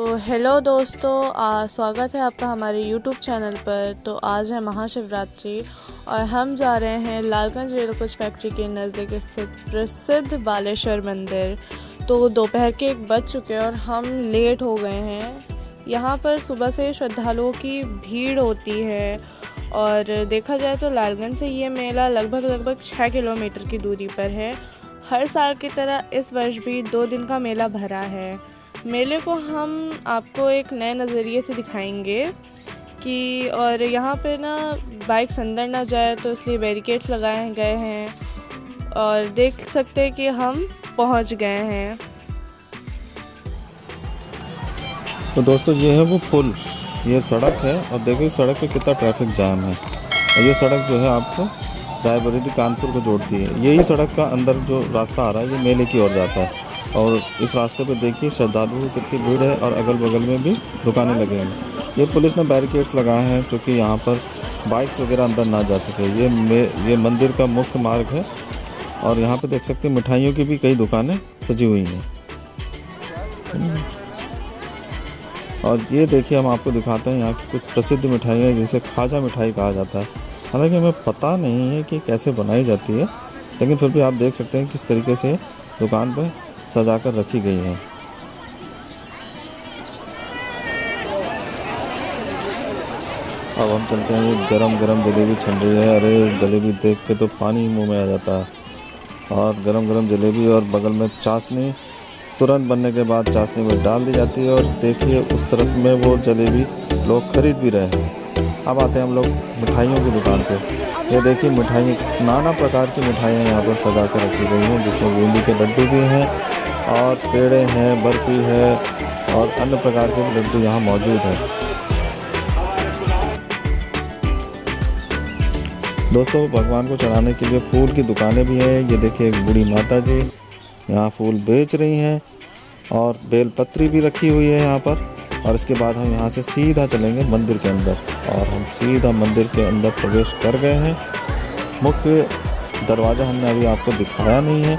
Hello दोस्तों, स्वागत है आपका हमारे यूट्यूब चैनल पर। तो आज है महाशिवरात्रि और हम जा रहे हैं लालगंज रेल कोच फैक्ट्री के नज़दीक स्थित प्रसिद्ध बालेश्वर मंदिर। तो दोपहर के 1 बज चुके हैं और हम लेट हो गए हैं। यहाँ पर सुबह से श्रद्धालुओं की भीड़ होती है और देखा जाए तो लालगंज से ये मेला लगभग 6 किलोमीटर की दूरी पर है। हर साल की तरह इस वर्ष भी 2 दिन का मेला भरा है। मेले को हम आपको एक नए नज़रिए से दिखाएंगे कि और यहाँ पे ना बाइक्स अंदर ना जाए तो इसलिए बैरिकेड्स लगाए गए हैं और देख सकते हैं कि हम पहुँच गए हैं। तो दोस्तों ये है वो पुल, ये सड़क है और देखिए सड़क पे कितना ट्रैफिक जाम है। और ये सड़क जो है आपको रायबरेली कानपुर को जोड़ती है। यही सड़क का अंदर जो रास्ता आ रहा है ये मेले की ओर जाता है। और इस रास्ते पे देखिए श्रद्धालुओं की कितनी भीड़ है और अगल बगल में भी दुकानें लगे हैं। ये पुलिस ने बैरिकेड्स लगाए हैं क्योंकि यहाँ पर बाइक्स वगैरह अंदर ना जा सके। ये मंदिर का मुख्य मार्ग है और यहाँ पे देख सकते हैं मिठाइयों की भी कई दुकानें सजी हुई हैं। और ये देखिए हम आपको दिखाते हैं यहाँ की कुछ प्रसिद्ध मिठाइयाँ जिसे खाजा मिठाई कहा जाता है। हालांकि हमें पता नहीं है कि कैसे बनाई जाती है, लेकिन फिर भी आप देख सकते हैं किस तरीके से दुकान पर सजा कर रखी गई है। अब हम चलते हैं, ये गरम गरम जलेबी छन रही है। अरे जलेबी देख के तो पानी मुंह में आ जाता है। और गरम गरम जलेबी और बगल में चाशनी तुरंत बनने के बाद चाशनी में डाल दी जाती है। और देखिए उस तरफ में वो जलेबी लोग खरीद भी रहे हैं। अब आते हैं हम लोग मिठाइयों की दुकान पे। ये देखिए मिठाई, नाना प्रकार की मिठाइयाँ यहाँ पर सजा कर रखी गई हैं, जिसमें बूंदी के लड्डू भी हैं और पेड़े हैं, बर्फी है और अन्य प्रकार के लड्डू यहाँ मौजूद हैं। दोस्तों भगवान को चढ़ाने के लिए फूल की दुकानें भी हैं। ये देखिए एक बूढ़ी माता जी यहाँ फूल बेच रही हैं और बेलपत्री भी रखी हुई है यहाँ पर। और इसके बाद हम यहाँ से सीधा चलेंगे मंदिर के अंदर और हम सीधा मंदिर के अंदर प्रवेश कर गए हैं। मुख्य दरवाज़ा हमने अभी आपको दिखाया नहीं है,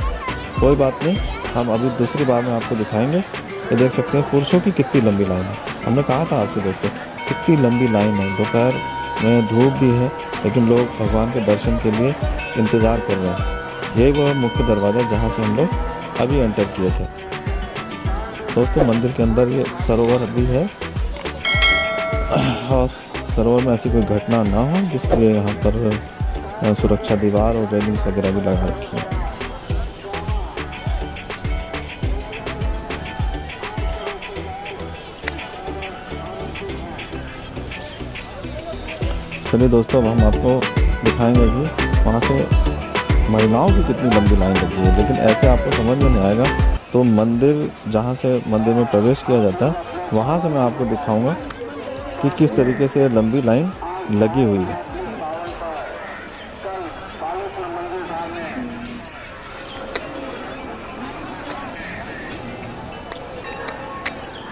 कोई बात नहीं, हम अभी दूसरी बार में आपको दिखाएंगे। ये देख सकते हैं पुरुषों की कितनी लंबी लाइन है। हमने कहा था आपसे दोस्तों कितनी लंबी लाइन है। दोपहर में धूप भी है लेकिन लोग भगवान के दर्शन के लिए इंतज़ार कर रहे हैं। यही वो मुख्य दरवाज़ा जहाँ से हम लोग अभी एंटर किए थे। दोस्तों मंदिर के अंदर ये सरोवर भी है और सरोवर में ऐसी कोई घटना ना हो जिसके लिए यहाँ पर सुरक्षा दीवार और रेलिंग्स वगैरह भी लगा रखी है। चलिए दोस्तों अब हम आपको दिखाएंगे कि वहाँ से महिलाओं की कितनी लंबी लाइन लगी है। लेकिन ऐसे आपको समझ में नहीं आएगा, तो मंदिर जहाँ से मंदिर में प्रवेश किया जाता है वहाँ से मैं आपको दिखाऊंगा कि किस तरीके से लंबी लाइन लगी हुई है।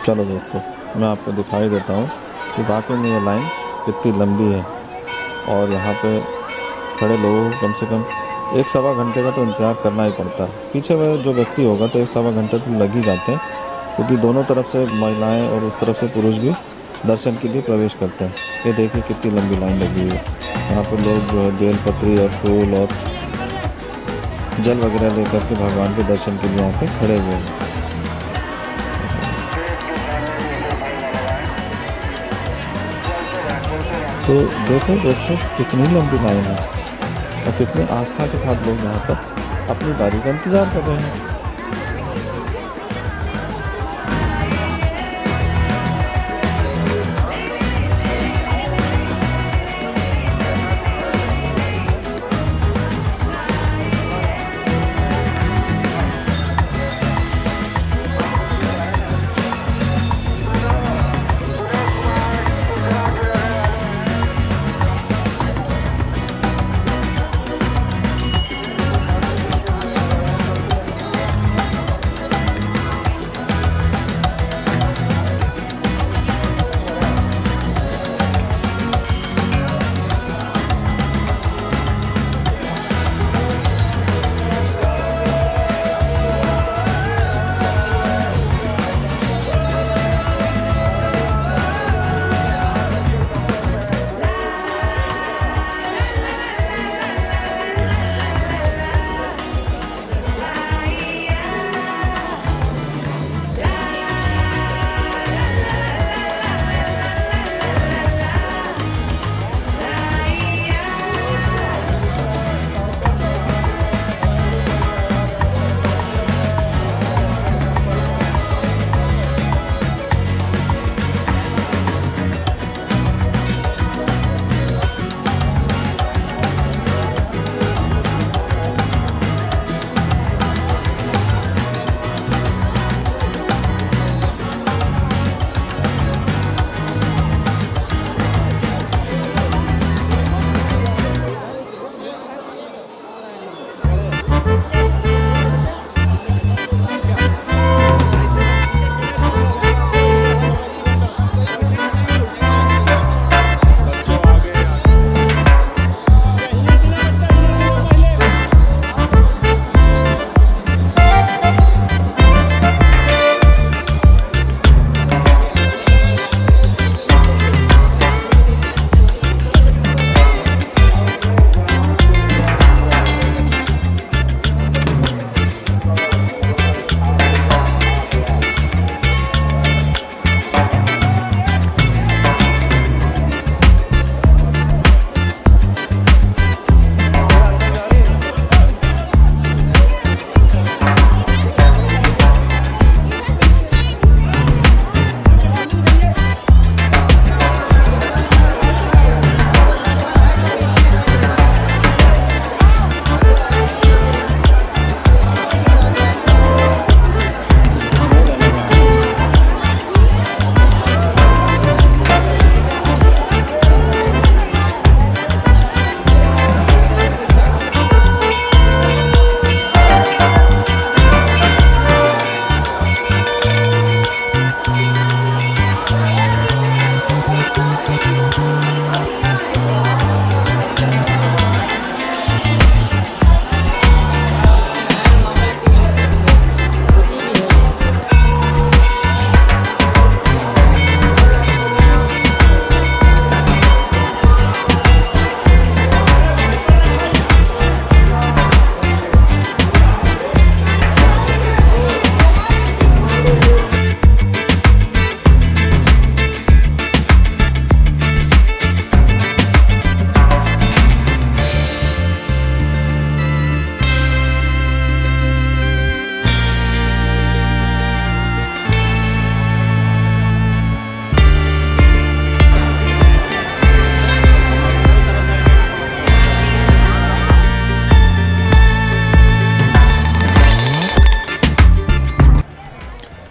चलो दोस्तों मैं आपको दिखाई देता हूँ कि वाकई में ये लाइन कितनी लंबी है। और यहाँ पे खड़े लोगों को कम से कम 1-1.25 घंटे का तो इंतज़ार करना ही पड़ता है। पीछे में जो व्यक्ति होगा तो 1-1.25 घंटे तो लग ही जाते हैं, क्योंकि दोनों तरफ से महिलाएं और उस तरफ से पुरुष भी दर्शन के लिए प्रवेश करते हैं। ये देखिए कितनी लंबी लाइन लगी हुई है। यहाँ पर लोग जो है बेलपत्री और फूल और जल वगैरह लेकर के भगवान के दर्शन के लिए यहाँ पे खड़े हुए हैं। तो देखो दोस्तों कितनी लंबी लाइन है और कितनी आस्था के साथ लोग यहाँ पर अपनी बारी का इंतज़ार कर रहे हैं।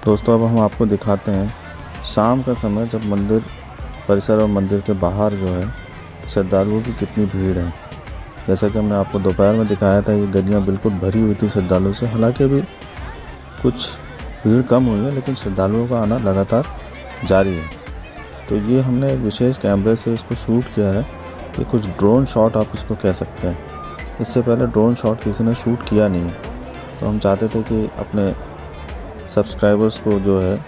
दोस्तों अब हम आपको दिखाते हैं शाम का समय जब मंदिर परिसर और मंदिर के बाहर जो है श्रद्धालुओं की कितनी भीड़ है। जैसा कि हमने आपको दोपहर में दिखाया था, ये गलियां बिल्कुल भरी हुई थी श्रद्धालुओं से। हालांकि अभी कुछ भीड़ कम हुई है, लेकिन श्रद्धालुओं का आना लगातार जारी है। तो ये हमने एक विशेष कैमरे से इसको शूट किया है। ये कुछ ड्रोन शॉट आप इसको कह सकते हैं। इससे पहले ड्रोन शॉट किसी ने शूट किया नहीं है, तो हम चाहते थे कि अपने सब्सक्राइबर्स को जो है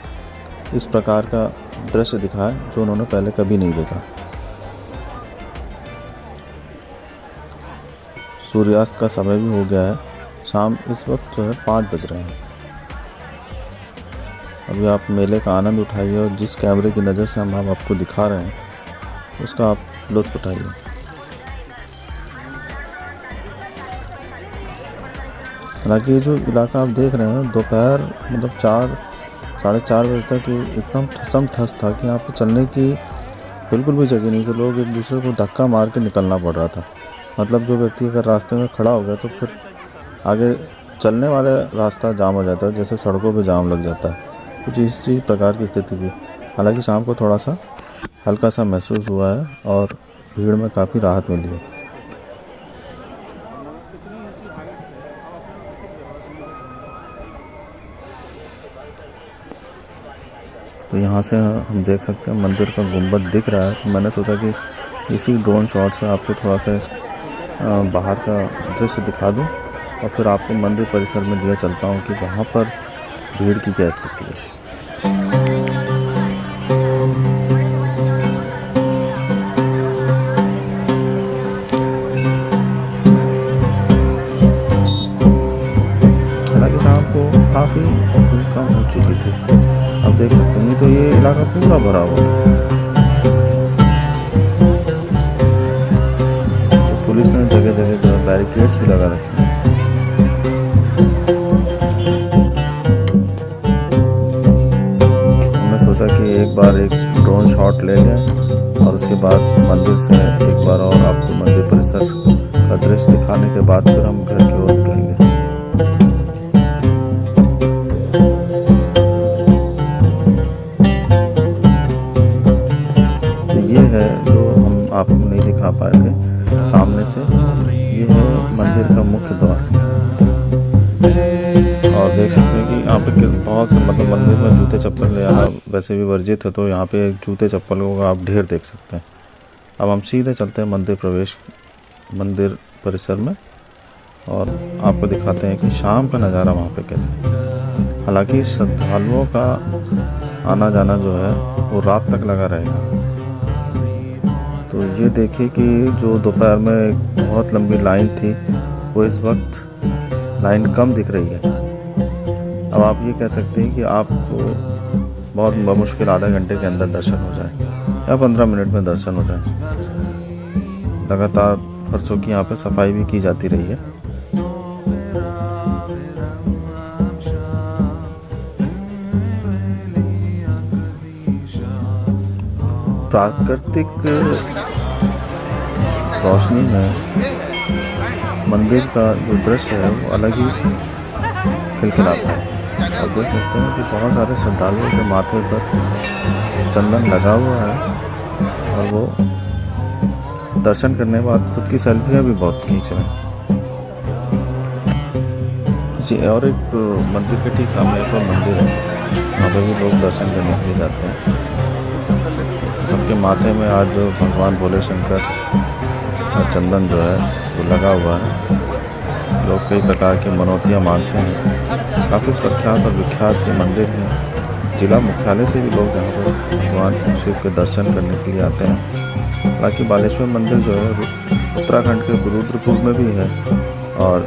इस प्रकार का दृश्य दिखाएं जो उन्होंने पहले कभी नहीं देखा। सूर्यास्त का समय भी हो गया है। शाम इस वक्त जो है 5 बज रहे हैं। अभी आप मेले का आनंद उठाइए और जिस कैमरे की नज़र से हम आपको दिखा रहे हैं उसका आप लुत्फ़ उठाइए। हालांकि ये जो इलाका आप देख रहे हैं दोपहर मतलब 4 साढ़े 4 बजे तक इतना ठसम ठस था कि यहाँ पर चलने की बिल्कुल भी जगह नहीं थी। लोग एक दूसरे को धक्का मार के निकलना पड़ रहा था। मतलब जो व्यक्ति अगर रास्ते में खड़ा हो गया तो फिर आगे चलने वाले रास्ता जाम हो जाता है, जैसे सड़कों पे जाम लग जाता है। कुछ इसी प्रकार की स्थिति थी। हालांकि शाम को थोड़ा सा हल्का सा महसूस हुआ है और भीड़ में काफ़ी राहत मिली है। तो यहाँ से हम देख सकते हैं मंदिर का गुंबद दिख रहा है। तो मैंने सोचा कि इसी ड्रोन शॉट से आपको थोड़ा सा बाहर का दृश्य दिखा दूँ और फिर आपको मंदिर परिसर में लिया चलता हूँ कि वहाँ पर भीड़ की क्या स्थिति है। हालांकि शाम को काफ़ी भीड़ कम हो चुकी थी, आप देख सकते हैं। नहीं तो ये इलाका पूरा भरा हुआ है। तो पुलिस ने जगह जगह जो है बैरिकेड्स भी लगा रखे हैं। हमने सोचा कि एक बार एक ड्रोन शॉट ले लें और उसके बाद मंदिर से एक बार और आपको मंदिर परिसर का दृश्य दिखाने के बाद फिर हम घर की ओर निकलेंगे। ये है जो हम आपको नहीं दिखा पाए थे सामने से। ये है मंदिर का मुख्य द्वार और देख सकते हैं कि यहाँ पे बहुत से मतलब मंदिर में जूते चप्पल ले आना वैसे भी वर्जित है, तो यहाँ पे जूते चप्पलों का आप ढेर देख सकते हैं। अब हम सीधे चलते हैं मंदिर परिसर में और आपको दिखाते हैं कि शाम का नज़ारा वहाँ पे कैसे। हालांकि श्रद्धालुओं का आना जाना जो है वो रात तक लगा रहेगा। तो ये देखिए कि जो दोपहर में एक बहुत लंबी लाइन थी वो इस वक्त लाइन कम दिख रही है। अब आप ये कह सकते हैं कि आपको बहुत बमुश्किल आधा घंटे के अंदर दर्शन हो जाए या 15 मिनट में दर्शन हो जाए। लगातार फर्शों की यहाँ पे सफाई भी की जाती रही है। प्राकृतिक रोशनी में मंदिर का जो दृश्य है वो अलग ही खिलखिलाता है। आप देख सकते हैं कि बहुत सारे श्रद्धालुओं के माथे पर चंदन लगा हुआ है और वो दर्शन करने के बाद खुद की सेल्फियाँ भी बहुत खींच रहे हैं जी। और एक मंदिर के ठीक सामने एक और मंदिर है, वहाँ पर भी लोग दर्शन करने के लिए जाते हैं। सबके माथे में आज जो भगवान भोले शंकर का चंदन जो है वो लगा हुआ है। लोग कई प्रकार की मनौतियाँ मानते हैं। काफ़ी प्रख्यात और विख्यात ये मंदिर है। जिला मुख्यालय से भी लोग यहाँ पर भगवान शिव के दर्शन करने के लिए आते हैं। हालांकि बालेश्वर मंदिर जो है उत्तराखंड के रुद्रपुर में भी है और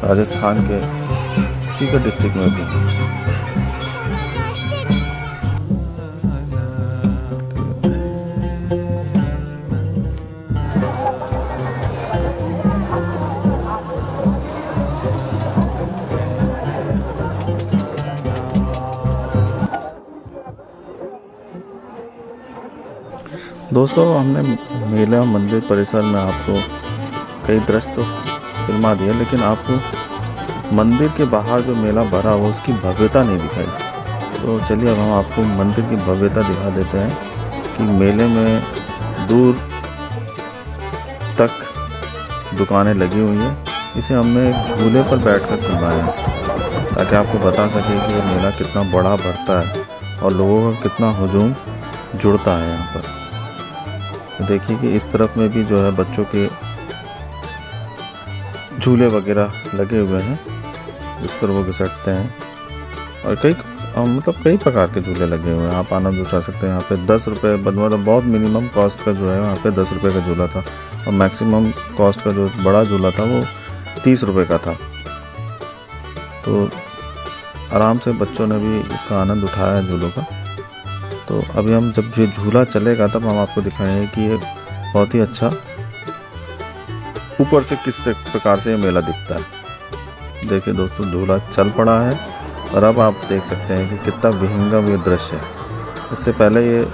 राजस्थान के सीकर डिस्ट्रिक्ट में भी है। दोस्तों हमने मेला मंदिर परिसर में आपको कई दृश्य तो फिल्मा दिए, लेकिन आपको मंदिर के बाहर जो मेला भरा हुआ उसकी भव्यता नहीं दिखाई। तो चलिए अब हम आपको मंदिर की भव्यता दिखा देते हैं कि मेले में दूर तक दुकानें लगी हुई हैं। इसे हमने झूले पर बैठकर फिल्माया है ताकि आपको बता सके कि ये मेला कितना बड़ा भरता है और लोगों का कितना हुजूम जुड़ता है यहाँ पर। तो देखिए कि इस तरफ में भी जो है बच्चों के झूले वगैरह लगे हुए हैं, इस पर वो घिसटते हैं और कई प्रकार के झूले लगे हुए हैं। आप आनंद उठा सकते हैं। यहाँ पे 10 रुपये मतलब बहुत मिनिमम कॉस्ट का जो है वहाँ पे 10 रुपये का झूला था और मैक्सिमम कॉस्ट का जो बड़ा झूला था वो 30 रुपये का था। तो आराम से बच्चों ने भी इसका आनंद उठाया है झूलों का। तो अभी हम जब ये झूला चलेगा तब हम आपको दिखाएंगे कि ये बहुत ही अच्छा ऊपर से किस प्रकार से ये मेला दिखता है। देखिए दोस्तों, झूला चल पड़ा है और अब आप देख सकते हैं कि कितना विहंगम ये दृश्य है। इससे पहले ये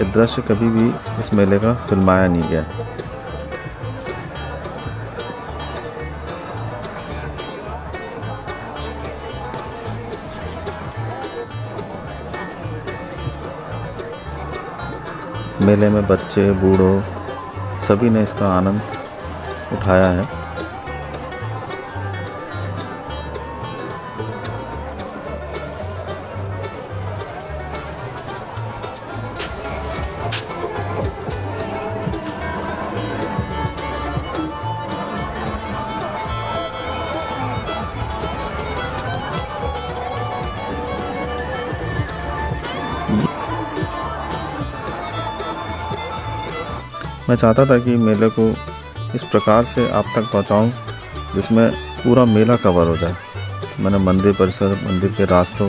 दृश्य कभी भी इस मेले का फिल्माया नहीं गया। मेले में बच्चे बूढ़ों सभी ने इसका आनंद उठाया है। मैं चाहता था कि मेले को इस प्रकार से आप तक पहुंचाऊं जिसमें पूरा मेला कवर हो जाए। मैंने मंदिर परिसर, मंदिर के रास्तों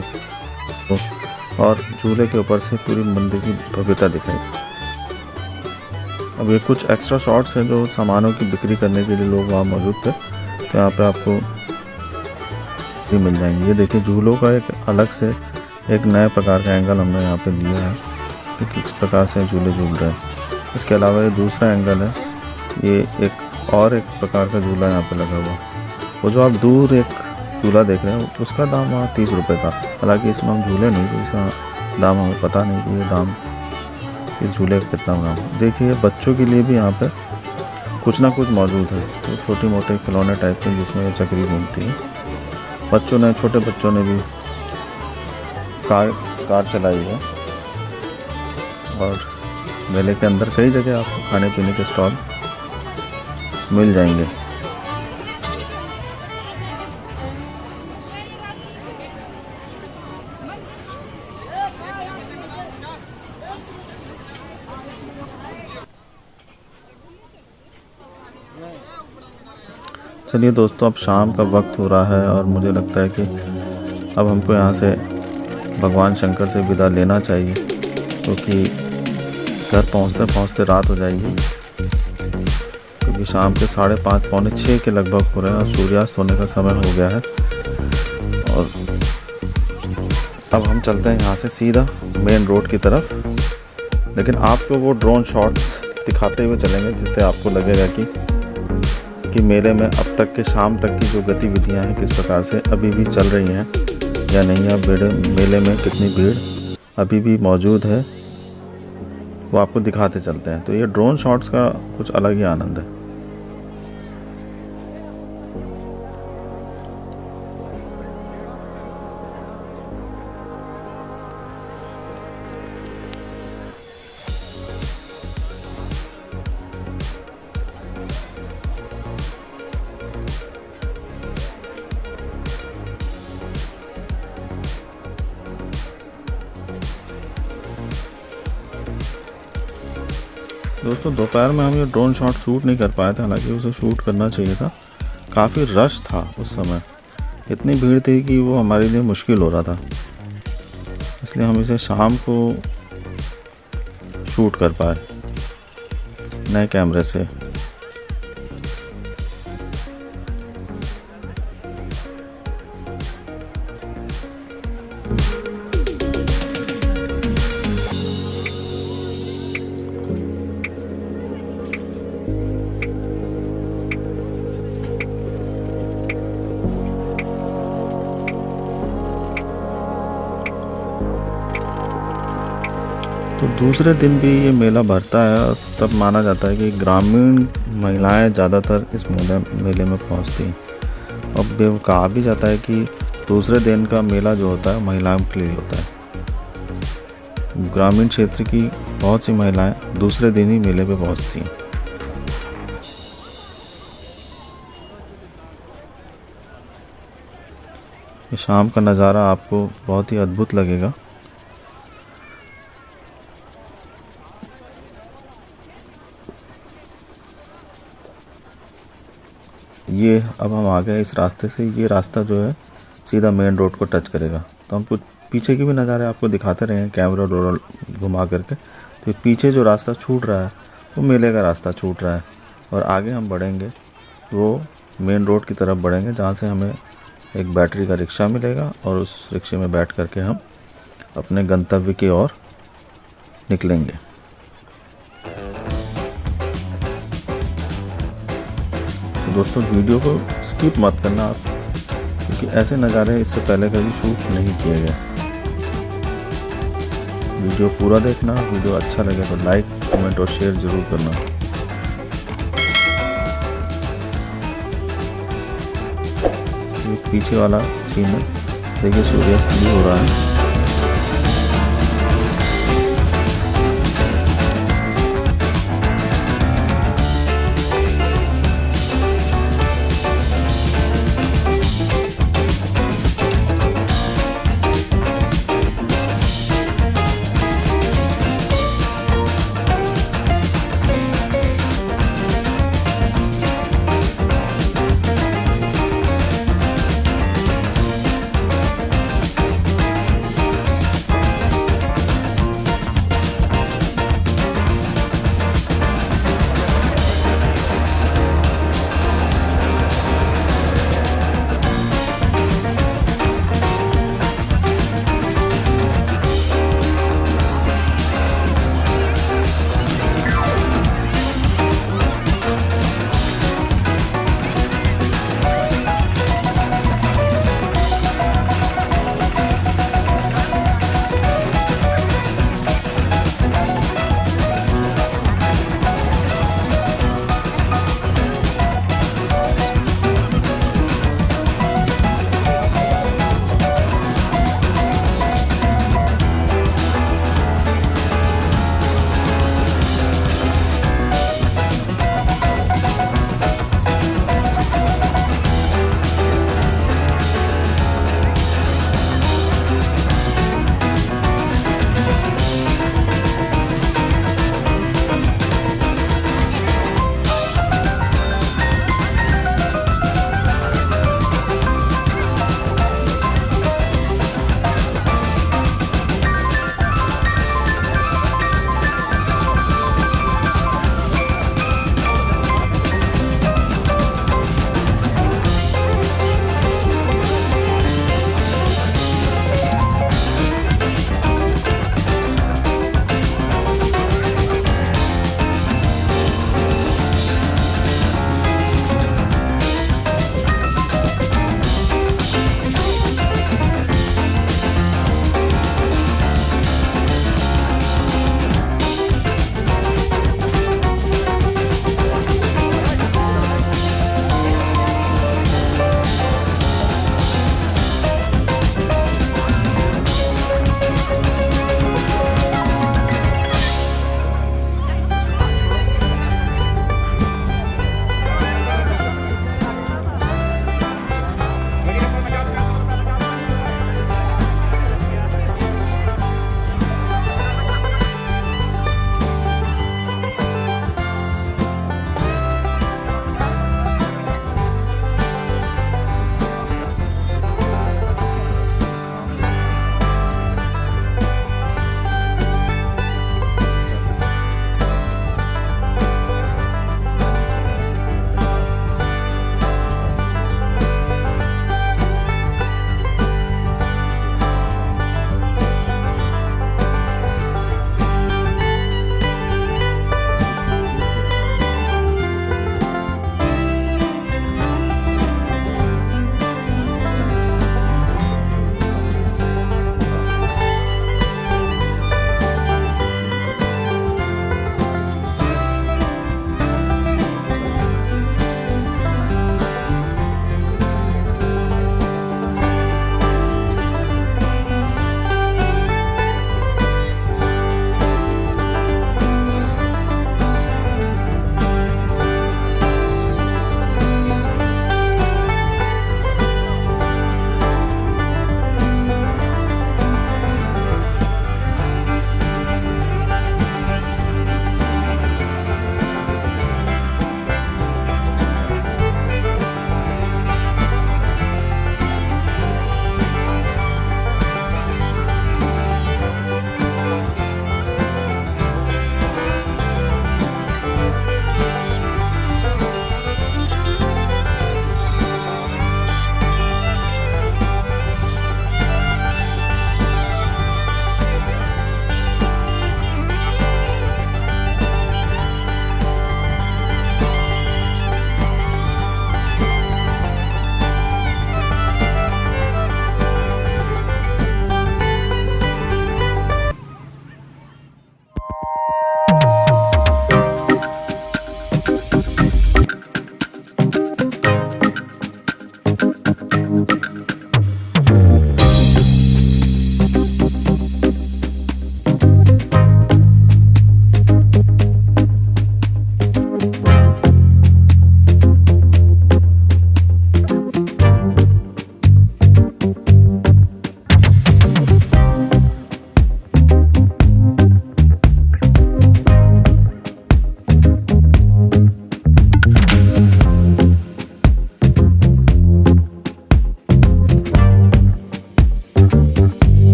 और झूले के ऊपर से पूरी मंदिर की भव्यता दिखाई। अब ये कुछ एक्स्ट्रा शॉट्स हैं जो सामानों की बिक्री करने के लिए लोग वहाँ मौजूद थे, तो यहाँ पे आपको भी मिल जाएंगे। ये देखिए, झूलों का एक अलग से एक नए प्रकार का एंगल हमने यहाँ पे लिया है कि किस प्रकार से झूले झूल रहे हैं। इसके अलावा ये दूसरा एंगल है, ये एक प्रकार का झूला यहाँ पे लगा हुआ। वो जो आप दूर एक झूला देख रहे हैं उसका दाम वहाँ 30 रुपये था। हालांकि इसमें हम झूले नहीं, तो इसका दाम हमें पता नहीं कि ये दाम इस झूले का कितना दाम। देखिए, बच्चों के लिए भी यहाँ पे कुछ ना कुछ मौजूद है। तो छोटे मोटे खिलौने टाइप के जिसमें ये चक्री घूमती है। छोटे बच्चों ने भी कार चलाई है और मेले के अंदर कई जगह आपको खाने पीने के स्टॉल मिल जाएंगे। चलिए दोस्तों, अब शाम का वक्त हो रहा है और मुझे लगता है कि अब हमको यहाँ से भगवान शंकर से विदा लेना चाहिए, क्योंकि घर पहुँचते पहुँचते रात हो जाएगी। क्योंकि शाम के 5:30 पौने 6 के लगभग हो रहे हैं और सूर्यास्त होने का समय हो गया है। और अब हम चलते हैं यहाँ से सीधा मेन रोड की तरफ, लेकिन आपको वो ड्रोन शॉट्स दिखाते हुए चलेंगे जिससे आपको लगेगा कि मेले में अब तक के शाम तक की जो गतिविधियाँ हैं किस प्रकार से अभी भी चल रही हैं या नहीं, या मेले में कितनी भीड़ अभी भी मौजूद है, वो आपको दिखाते चलते हैं। तो ये ड्रोन शॉट्स का कुछ अलग ही आनंद है। दोस्तों, दोपहर में हम ये ड्रोन शॉट शूट नहीं कर पाए थे, हालांकि उसे शूट करना चाहिए था। काफ़ी रश था उस समय, इतनी भीड़ थी कि वो हमारे लिए मुश्किल हो रहा था, इसलिए हम इसे शाम को शूट कर पाए नए कैमरे से। दूसरे दिन भी ये मेला भरता है और तब माना जाता है कि ग्रामीण महिलाएं ज़्यादातर इस मेले में पहुंचती हैं। अब कहा भी जाता है कि दूसरे दिन का मेला जो होता है महिलाओं के लिए होता है। ग्रामीण क्षेत्र की बहुत सी महिलाएं दूसरे दिन ही मेले पे पहुंचती हैं। ये शाम का नज़ारा आपको बहुत ही अद्भुत लगेगा। ये अब हम आ गए इस रास्ते से। ये रास्ता जो है सीधा मेन रोड को टच करेगा। तो हम कुछ पीछे के भी नज़ारे आपको दिखाते रहे हैं कैमरा रोल घुमा करके। तो पीछे जो रास्ता छूट रहा है वो मेले का रास्ता छूट रहा है और आगे हम बढ़ेंगे वो मेन रोड की तरफ बढ़ेंगे, जहाँ से हमें एक बैटरी का रिक्शा मिलेगा और उस रिक्शे में बैठ करके हम अपने गंतव्य की ओर निकलेंगे। तो दोस्तों वीडियो को स्किप मत करना आप, क्योंकि ऐसे नज़ारे इससे पहले कभी शूट नहीं किए गए। वीडियो पूरा देखना। वीडियो अच्छा लगे तो लाइक, कमेंट और शेयर ज़रूर करना। ये पीछे वाला सीन है, देखिए सूर्यास्त भी हो रहा है।